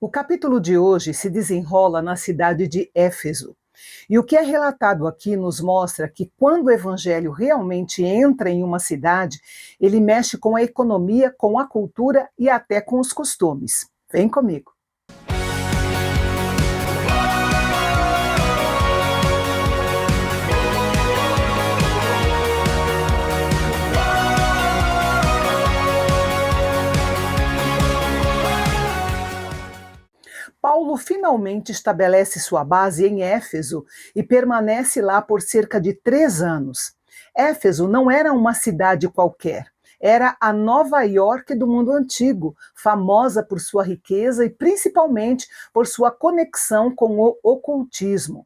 O capítulo de hoje se desenrola na cidade de Éfeso. E o que é relatado aqui nos mostra que quando o evangelho realmente entra em uma cidade, ele mexe com a economia, com a cultura e até com os costumes. Vem comigo. Paulo finalmente estabelece sua base em Éfeso e permanece lá por cerca de 3 anos. Éfeso não era uma cidade qualquer, era a Nova York do mundo antigo, famosa por sua riqueza e principalmente por sua conexão com o ocultismo.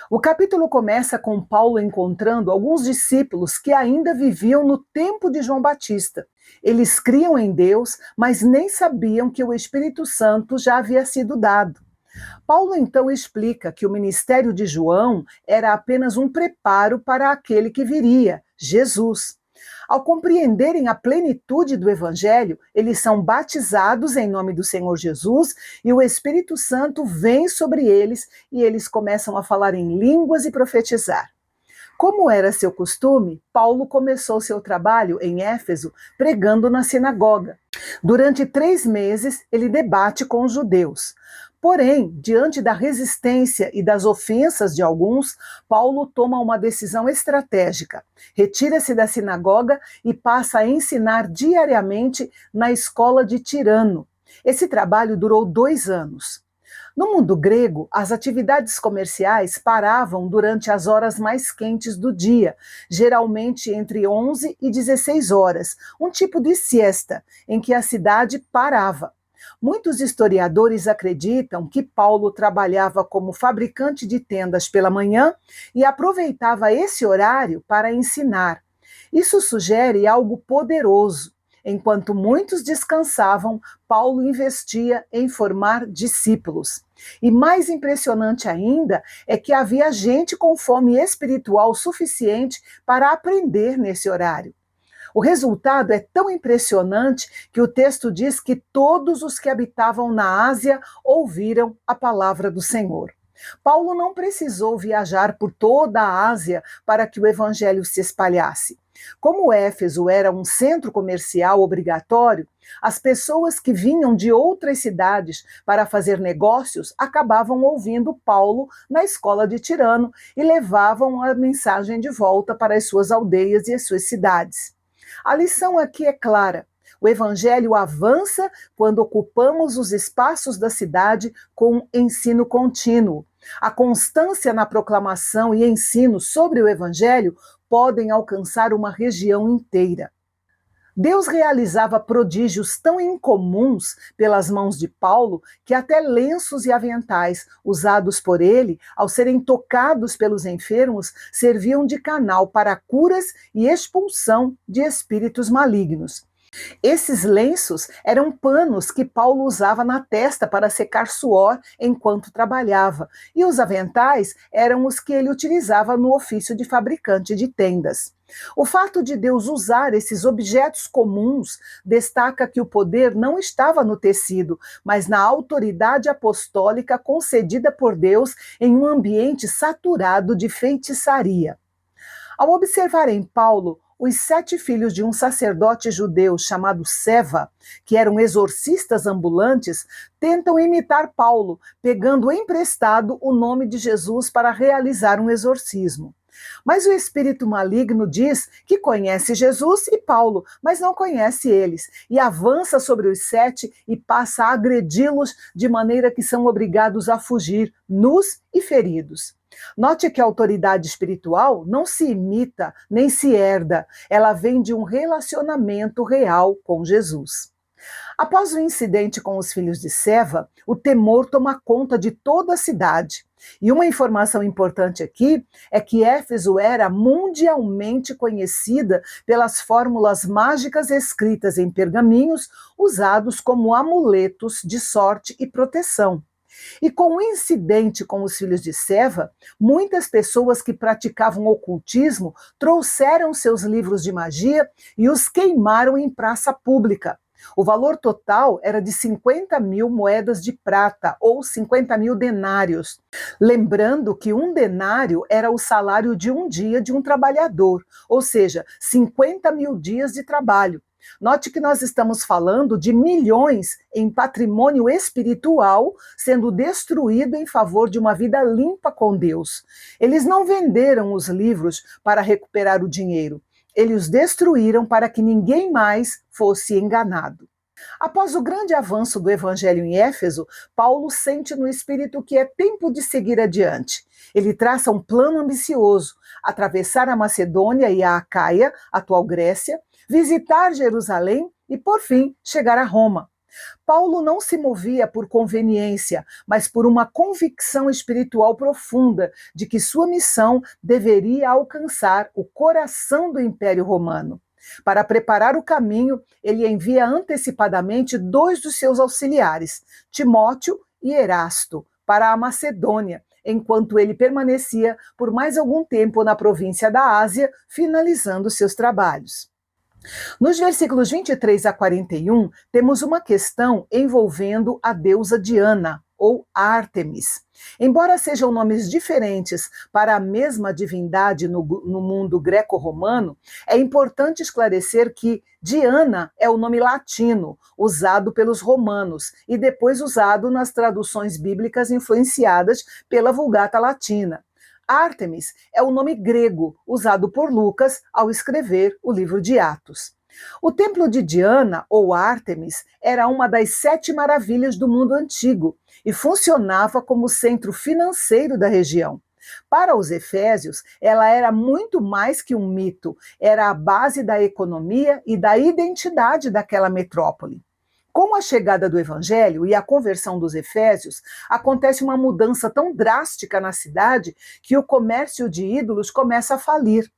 O capítulo começa com Paulo encontrando alguns discípulos que ainda viviam no tempo de João Batista. Eles criam em Deus, mas nem sabiam que o Espírito Santo já havia sido dado. Paulo então explica que o ministério de João era apenas um preparo para aquele que viria, Jesus. Ao compreenderem a plenitude do Evangelho, eles são batizados em nome do Senhor Jesus e o Espírito Santo vem sobre eles e eles começam a falar em línguas e profetizar. Como era seu costume, Paulo começou seu trabalho em Éfeso pregando na sinagoga. Durante 3 meses, ele debate com os judeus. Porém, diante da resistência e das ofensas de alguns, Paulo toma uma decisão estratégica. Retira-se da sinagoga e passa a ensinar diariamente na escola de Tirano. Esse trabalho durou 2 anos. No mundo grego, as atividades comerciais paravam durante as horas mais quentes do dia, geralmente entre 11 e 16 horas, um tipo de siesta, em que a cidade parava. Muitos historiadores acreditam que Paulo trabalhava como fabricante de tendas pela manhã e aproveitava esse horário para ensinar. Isso sugere algo poderoso. Enquanto muitos descansavam, Paulo investia em formar discípulos. E mais impressionante ainda é que havia gente com fome espiritual suficiente para aprender nesse horário. O resultado é tão impressionante que o texto diz que todos os que habitavam na Ásia ouviram a palavra do Senhor. Paulo não precisou viajar por toda a Ásia para que o evangelho se espalhasse. Como Éfeso era um centro comercial obrigatório, as pessoas que vinham de outras cidades para fazer negócios acabavam ouvindo Paulo na escola de Tirano e levavam a mensagem de volta para as suas aldeias e as suas cidades. A lição aqui é clara. O evangelho avança quando ocupamos os espaços da cidade com ensino contínuo. A constância na proclamação e ensino sobre o evangelho podem alcançar uma região inteira. Deus realizava prodígios tão incomuns pelas mãos de Paulo que até lenços e aventais usados por ele, ao serem tocados pelos enfermos, serviam de canal para curas e expulsão de espíritos malignos. Esses lenços eram panos que Paulo usava na testa para secar suor enquanto trabalhava, e os aventais eram os que ele utilizava no ofício de fabricante de tendas. O fato de Deus usar esses objetos comuns destaca que o poder não estava no tecido, mas na autoridade apostólica concedida por Deus em um ambiente saturado de feitiçaria. Ao observar em Paulo os 7 filhos de um sacerdote judeu chamado Seva, que eram exorcistas ambulantes, tentam imitar Paulo, pegando emprestado o nome de Jesus para realizar um exorcismo. Mas o espírito maligno diz que conhece Jesus e Paulo, mas não conhece eles, e avança sobre os 7 e passa a agredi-los de maneira que são obrigados a fugir, nus e feridos. Note que a autoridade espiritual não se imita nem se herda, ela vem de um relacionamento real com Jesus. Após o incidente com os filhos de Seva, o temor toma conta de toda a cidade. E uma informação importante aqui é que Éfeso era mundialmente conhecida pelas fórmulas mágicas escritas em pergaminhos usados como amuletos de sorte e proteção. E com o incidente com os filhos de Seva, muitas pessoas que praticavam ocultismo trouxeram seus livros de magia e os queimaram em praça pública. O valor total era de 50 mil moedas de prata, ou 50 mil denários. Lembrando que um denário era o salário de um dia de um trabalhador, ou seja, 50 mil dias de trabalho. Note que nós estamos falando de milhões em patrimônio espiritual sendo destruído em favor de uma vida limpa com Deus. Eles não venderam os livros para recuperar o dinheiro. Eles os destruíram para que ninguém mais fosse enganado. Após o grande avanço do evangelho em Éfeso, Paulo sente no espírito que é tempo de seguir adiante. Ele traça um plano ambicioso: atravessar a Macedônia e a Acaia, atual Grécia, visitar Jerusalém e, por fim, chegar a Roma. Paulo não se movia por conveniência, mas por uma convicção espiritual profunda de que sua missão deveria alcançar o coração do Império Romano. Para preparar o caminho, ele envia antecipadamente 2 dos seus auxiliares, Timóteo e Erasto, para a Macedônia, enquanto ele permanecia por mais algum tempo na província da Ásia, finalizando seus trabalhos. Nos versículos 23 a 41, temos uma questão envolvendo a deusa Diana, ou Ártemis. Embora sejam nomes diferentes para a mesma divindade no mundo greco-romano, é importante esclarecer que Diana é o nome latino usado pelos romanos e depois usado nas traduções bíblicas influenciadas pela Vulgata Latina. Ártemis é o nome grego usado por Lucas ao escrever o livro de Atos. O templo de Diana, ou Ártemis, era uma das 7 maravilhas do mundo antigo e funcionava como centro financeiro da região. Para os efésios, ela era muito mais que um mito, era a base da economia e da identidade daquela metrópole. Com a chegada do evangelho e a conversão dos efésios, acontece uma mudança tão drástica na cidade que o comércio de ídolos começa a falir.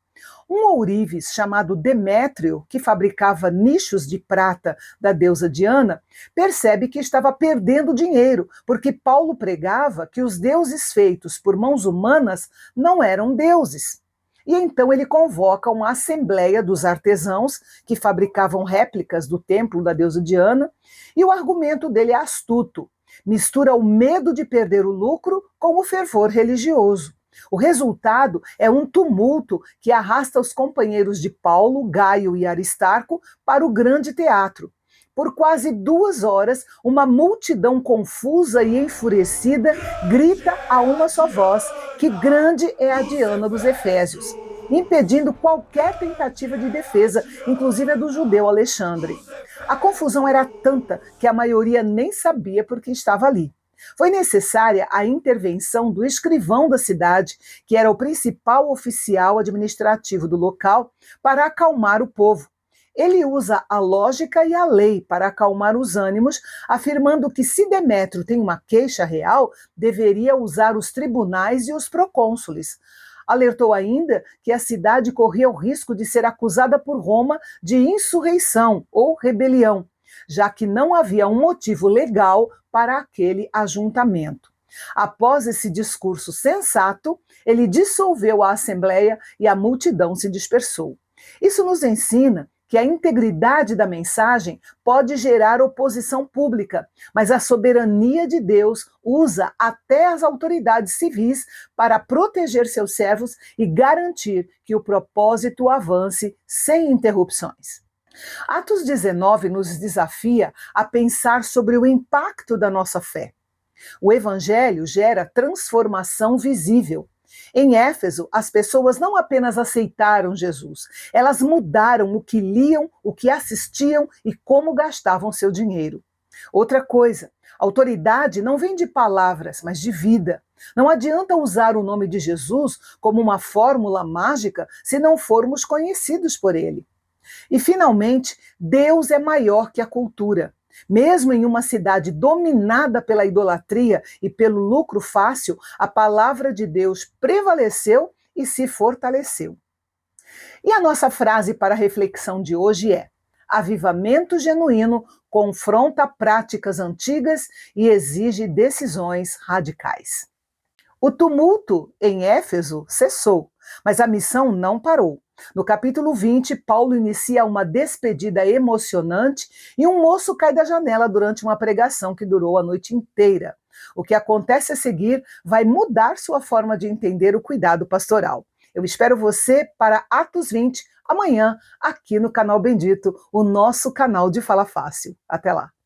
Um ourives chamado Demétrio, que fabricava nichos de prata da deusa Diana, percebe que estava perdendo dinheiro, porque Paulo pregava que os deuses feitos por mãos humanas não eram deuses. E então ele convoca uma assembleia dos artesãos que fabricavam réplicas do templo da deusa Diana, e o argumento dele é astuto. Mistura o medo de perder o lucro com o fervor religioso. O resultado é um tumulto que arrasta os companheiros de Paulo, Gaio e Aristarco para o grande teatro. Por quase 2 horas, uma multidão confusa e enfurecida grita a uma só voz que grande é a Diana dos Efésios, impedindo qualquer tentativa de defesa, inclusive a do judeu Alexandre. A confusão era tanta que a maioria nem sabia por que estava ali. Foi necessária a intervenção do escrivão da cidade, que era o principal oficial administrativo do local, para acalmar o povo. Ele usa a lógica e a lei para acalmar os ânimos, afirmando que se Demétrio tem uma queixa real, deveria usar os tribunais e os procônsules. Alertou ainda que a cidade corria o risco de ser acusada por Roma de insurreição ou rebelião, já que não havia um motivo legal para aquele ajuntamento. Após esse discurso sensato, ele dissolveu a assembleia e a multidão se dispersou. Isso nos ensina que a integridade da mensagem pode gerar oposição pública, mas a soberania de Deus usa até as autoridades civis para proteger seus servos e garantir que o propósito avance sem interrupções. Atos 19 nos desafia a pensar sobre o impacto da nossa fé. O evangelho gera transformação visível. Em Éfeso, as pessoas não apenas aceitaram Jesus, elas mudaram o que liam, o que assistiam e como gastavam seu dinheiro. Outra coisa, autoridade não vem de palavras, mas de vida. Não adianta usar o nome de Jesus como uma fórmula mágica se não formos conhecidos por ele. E, finalmente, Deus é maior que a cultura. Mesmo em uma cidade dominada pela idolatria e pelo lucro fácil, a palavra de Deus prevaleceu e se fortaleceu. E a nossa frase para a reflexão de hoje é: avivamento genuíno confronta práticas antigas e exige decisões radicais. O tumulto em Éfeso cessou, Mas a missão não parou. No capítulo 20, Paulo inicia uma despedida emocionante e um moço cai da janela durante uma pregação que durou a noite inteira. O que acontece a seguir vai mudar sua forma de entender o cuidado pastoral. Eu espero você para Atos 20, amanhã, aqui no Canal Bendito, o nosso canal de Fala Fácil. Até lá!